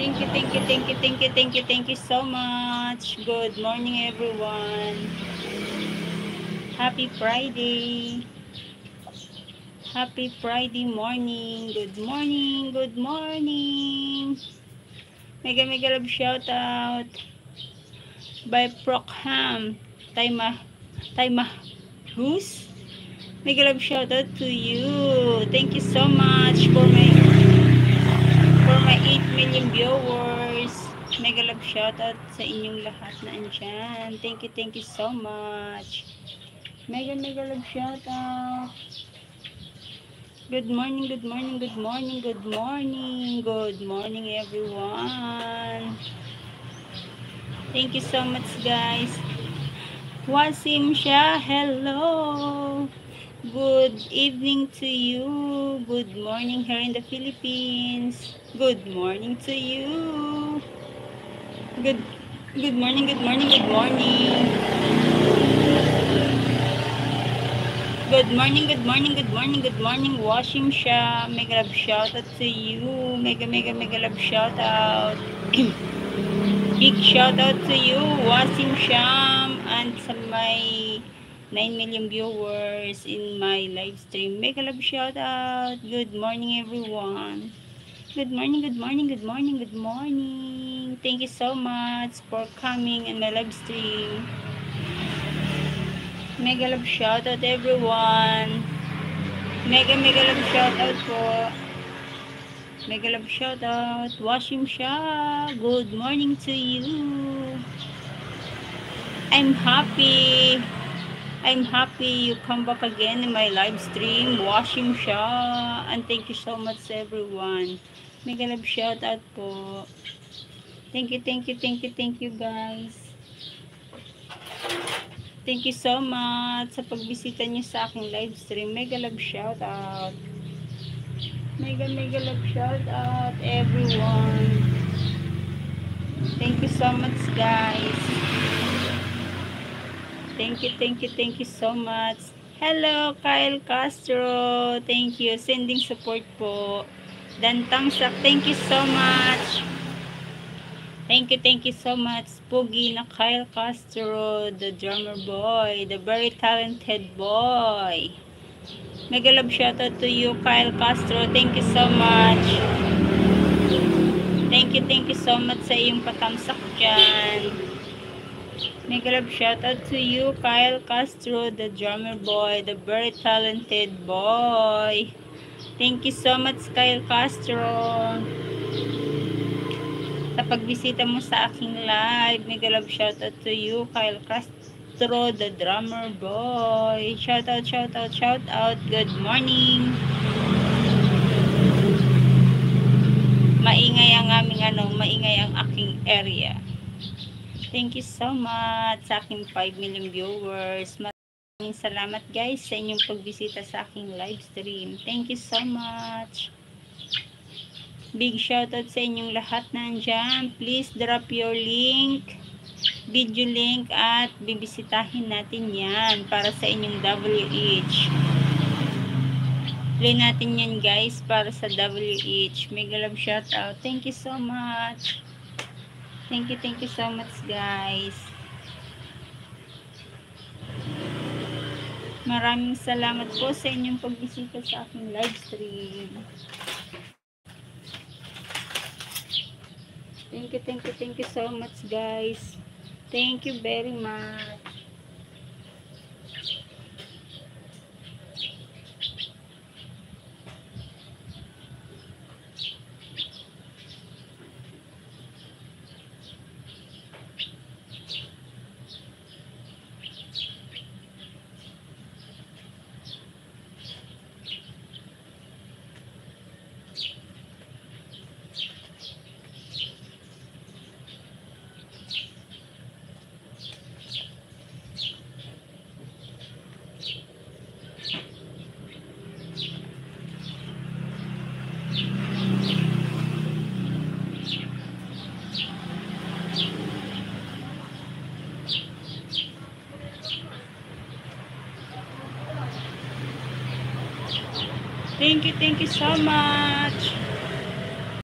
Thank you, thank you, thank you, thank you, thank you, thank you so much. Good morning, everyone. Happy Friday. Happy Friday morning. Good morning, good morning. Mega mega love shout out by Prockham. Taima Goose. Mega love shout out to you. Thank you so much for my 8 million viewers. Mega love shout out sa inyong lahat na andyan. Thank you so much. Mega mega love shout out. Good morning, good morning, good morning, good morning. Good morning, everyone. Thank you so much, guys. Wasim Shah, hello. Good evening to you. Good morning here in the Philippines. Good morning to you. Good morning, good morning, good morning. Good morning, good morning, good morning, good morning, Washim Shah. Mega love shout out to you. Mega love shout out. Big shout out to you, Wasim Sham, and sa my 9 million viewers in my live stream. Mega love shout out. Good morning, everyone. Good morning, good morning, good morning, good morning. Thank you so much for coming in my live stream. Mega love shout out, everyone. Mega love shout out po. Mega love shout out. Washim Shah. Good morning to you. I'm happy you come back again in my live stream. Washim Shah. And thank you so much, everyone. Mega love shout out po. Thank you, guys. Thank you so much sa pagbisita niyo sa aking live stream. Mega love shout out. Mega love shout out, everyone. Thank you so much, guys. Thank you so much. Hello, Kyle Castro. Thank you. Sending support po. Dantang Sak, thank you so much. Thank you so much. Pogi na Kyle Castro, the drummer boy, the very talented boy. Mega love shoutout to you, Kyle Castro. Thank you so much. Thank you so much sa iyong patamsak dyan. Mega love shoutout to you, Kyle Castro, the drummer boy, the very talented boy. Thank you so much, Kyle Castro, sa pagbisita mo sa aking live. Mega love shoutout to you, Kyle Castro, the drummer boy. Shoutout. Good morning. Maingay ang aking area. Thank you so much sa aking 5 million viewers. Maraming salamat, guys, sa inyong pagbisita sa aking live stream. Thank you so much. Big shoutout sa inyong lahat na andyan. Please drop your link, video link, at bibisitahin natin yan para sa inyong WH. Play natin yan, guys, para sa WH. Mega love shoutout. Thank you so much. Thank you so much, guys. Maraming salamat po sa inyong pagbisita sa aking live stream. Thank you so much, guys. Thank you very much. Thank you so much.